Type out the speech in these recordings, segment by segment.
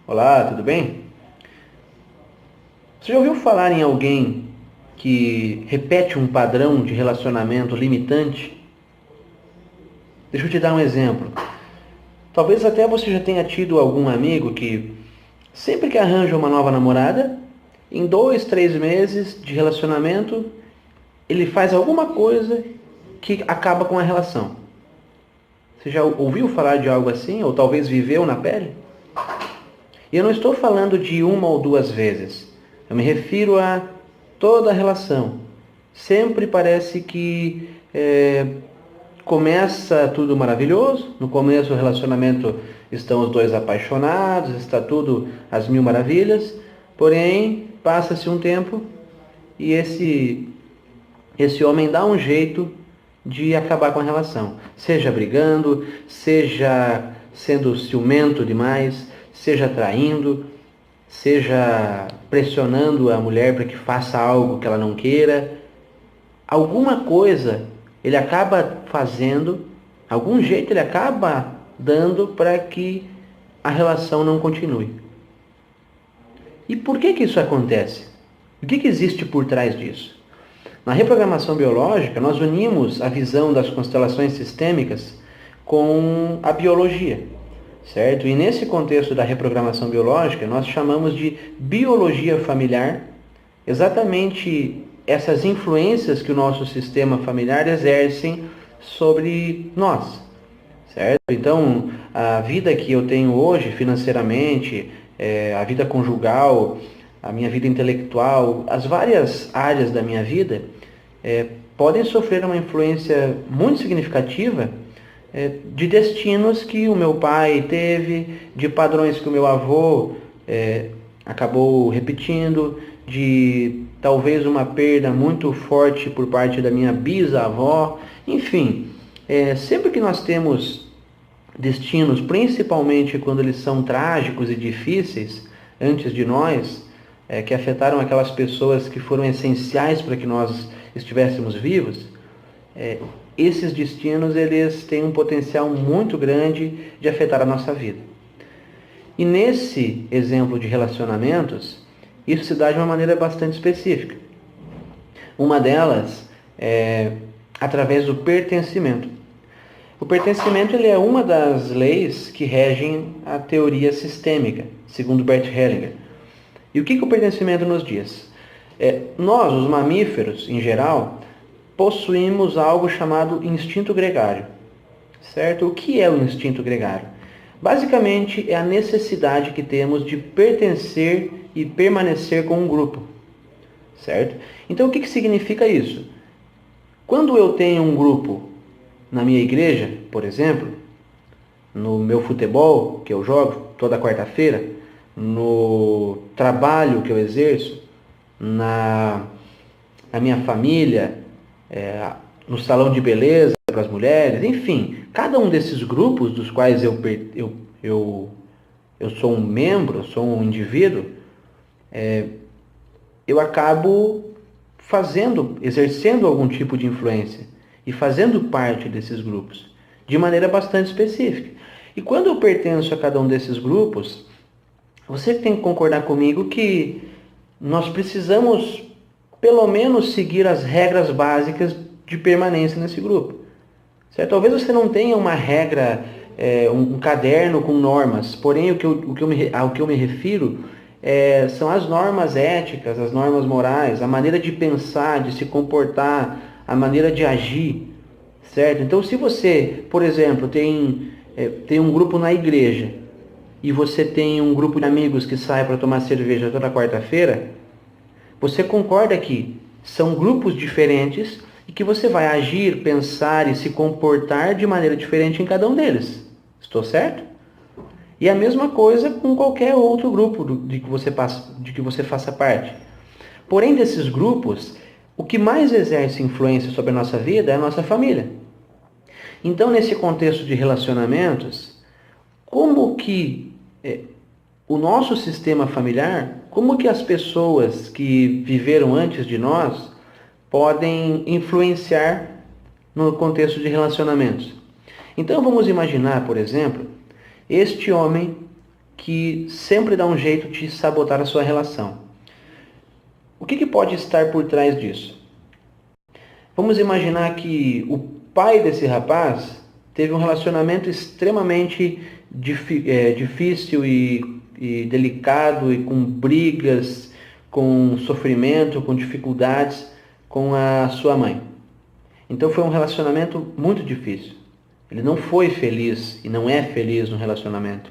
Olá, tudo bem? Você já ouviu falar em alguém que repete um padrão de relacionamento limitante? Deixa eu te dar um exemplo. Talvez até você já tenha tido algum amigo que sempre que arranja uma nova namorada, em 2, 3 meses de relacionamento, ele faz alguma coisa que acaba com a relação. Você já ouviu falar de algo assim? Ou talvez viveu na pele? E eu não estou falando de uma ou duas vezes. Eu me refiro a toda a relação. Sempre parece que começa tudo maravilhoso. No começo do relacionamento estão os dois apaixonados, está tudo às mil maravilhas. Porém, passa-se um tempo e esse homem dá um jeito de acabar com a relação. Seja brigando, seja sendo ciumento demais, seja traindo, seja pressionando a mulher para que faça algo que ela não queira. Alguma coisa ele acaba fazendo, algum jeito ele acaba dando para que a relação não continue. E por que isso acontece? O que existe por trás disso? Na reprogramação biológica, nós unimos a visão das constelações sistêmicas com a biologia, certo? E nesse contexto da reprogramação biológica, nós chamamos de biologia familiar, exatamente essas influências que o nosso sistema familiar exercem sobre nós, certo? Então, a vida que eu tenho hoje financeiramente, a vida conjugal, a minha vida intelectual, as várias áreas da minha vida podem sofrer uma influência muito significativa de destinos que o meu pai teve, de padrões que o meu avô acabou repetindo, de talvez uma perda muito forte por parte da minha bisavó. Enfim, sempre que nós temos destinos, principalmente quando eles são trágicos e difíceis antes de nós, que afetaram aquelas pessoas que foram essenciais para que nós estivéssemos vivos, esses destinos eles têm um potencial muito grande de afetar a nossa vida. E nesse exemplo de relacionamentos, isso se dá de uma maneira bastante específica. Uma delas é através do pertencimento. O pertencimento ele é uma das leis que regem a teoria sistêmica, segundo Bert Hellinger. E o que o pertencimento nos diz? Nós, os mamíferos, em geral, possuímos algo chamado instinto gregário. Certo? O que é o instinto gregário? Basicamente, é a necessidade que temos de pertencer e permanecer com um grupo. Certo? Então, o que significa isso? Quando eu tenho um grupo na minha igreja, por exemplo, no meu futebol, que eu jogo toda quarta-feira, no trabalho que eu exerço, na minha família, no salão de beleza para as mulheres, enfim, cada um desses grupos dos quais eu sou um membro, sou um indivíduo, eu acabo exercendo algum tipo de influência e fazendo parte desses grupos, de maneira bastante específica. E quando eu pertenço a cada um desses grupos, você tem que concordar comigo que nós precisamos, pelo menos, seguir as regras básicas de permanência nesse grupo. Certo? Talvez você não tenha uma regra, um caderno com normas, porém ao que eu me refiro são as normas éticas, as normas morais, a maneira de pensar, de se comportar, a maneira de agir, certo? Então, se você, por exemplo, tem um grupo na igreja e você tem um grupo de amigos que sai para tomar cerveja toda quarta-feira, você concorda que são grupos diferentes e que você vai agir, pensar e se comportar de maneira diferente em cada um deles. Estou certo? E a mesma coisa com qualquer outro grupo de que você faça parte. Porém, desses grupos, o que mais exerce influência sobre a nossa vida é a nossa família. Então, nesse contexto de relacionamentos, como que o nosso sistema familiar, como que as pessoas que viveram antes de nós podem influenciar no contexto de relacionamentos? Então, vamos imaginar, por exemplo, este homem que sempre dá um jeito de sabotar a sua relação. O que pode estar por trás disso? Vamos imaginar que o pai desse rapaz teve um relacionamento extremamente difícil e delicado, e com brigas, com sofrimento, com dificuldades com a sua mãe. Então foi um relacionamento muito difícil. Ele não foi feliz e não é feliz no relacionamento.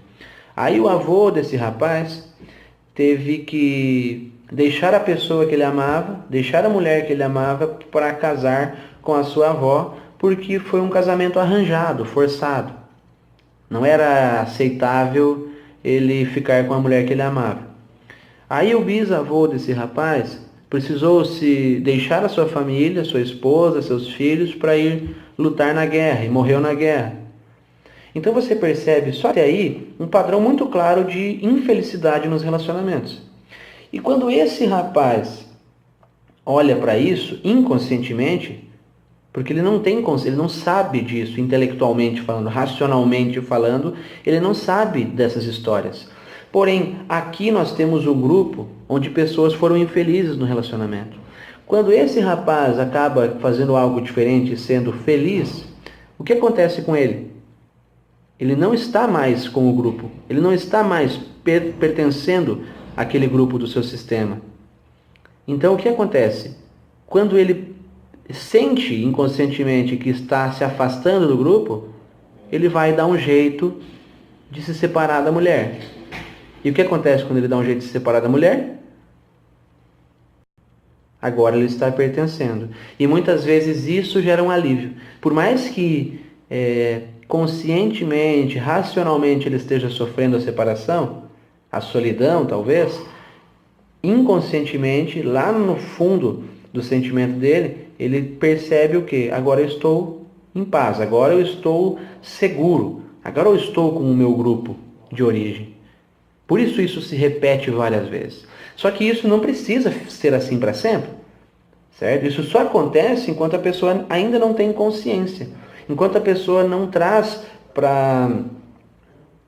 Aí o avô desse rapaz teve que deixar a pessoa que ele amava, deixar a mulher que ele amava para casar com a sua avó, porque foi um casamento arranjado, forçado. Não era aceitável ele ficar com a mulher que ele amava. Aí o bisavô desse rapaz precisou se deixar a sua família, sua esposa, seus filhos para ir lutar na guerra e morreu na guerra. Então você percebe só até aí um padrão muito claro de infelicidade nos relacionamentos. E quando esse rapaz olha para isso inconscientemente, porque ele não sabe disso intelectualmente falando, racionalmente falando, ele não sabe dessas histórias. Porém, aqui nós temos um grupo onde pessoas foram infelizes no relacionamento. Quando esse rapaz acaba fazendo algo diferente e sendo feliz, o que acontece com ele? Ele não está mais com o grupo, ele não está mais pertencendo àquele grupo do seu sistema. Então o que acontece? Quando ele sente inconscientemente que está se afastando do grupo, ele vai dar um jeito de se separar da mulher. E o que acontece quando ele dá um jeito de se separar da mulher? Agora ele está pertencendo. E muitas vezes isso gera um alívio. Por mais que conscientemente, racionalmente ele esteja sofrendo a separação, a solidão talvez, inconscientemente, lá no fundo do sentimento dele, ele percebe o quê? Agora eu estou em paz, agora eu estou seguro, agora eu estou com o meu grupo de origem. Por isso isso se repete várias vezes. Só que isso não precisa ser assim para sempre, certo? Isso só acontece enquanto a pessoa ainda não tem consciência. Enquanto a pessoa não traz para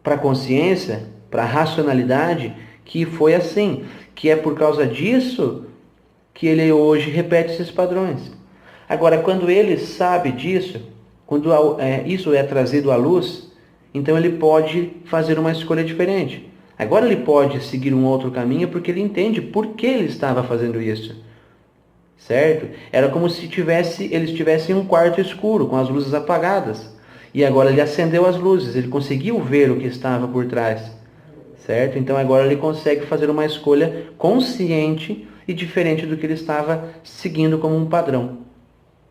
a consciência, para a racionalidade, que foi assim, que é por causa disso que ele hoje repete esses padrões. Agora, quando ele sabe disso, quando isso é trazido à luz, então ele pode fazer uma escolha diferente. Agora ele pode seguir um outro caminho porque ele entende por que ele estava fazendo isso. Certo? Era como se eles tivessem um quarto escuro, com as luzes apagadas. E agora ele acendeu as luzes, ele conseguiu ver o que estava por trás. Certo? Então agora ele consegue fazer uma escolha consciente e diferente do que ele estava seguindo como um padrão.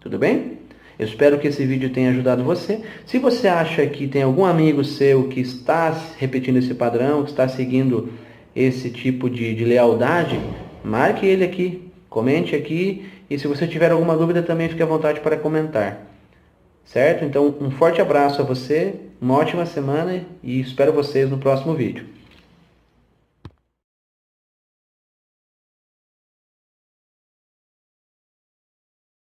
Tudo bem? Eu espero que esse vídeo tenha ajudado você. Se você acha que tem algum amigo seu que está repetindo esse padrão, que está seguindo esse tipo de lealdade, marque ele aqui. Comente aqui e se você tiver alguma dúvida também fique à vontade para comentar. Certo? Então um forte abraço a você, uma ótima semana e espero vocês no próximo vídeo.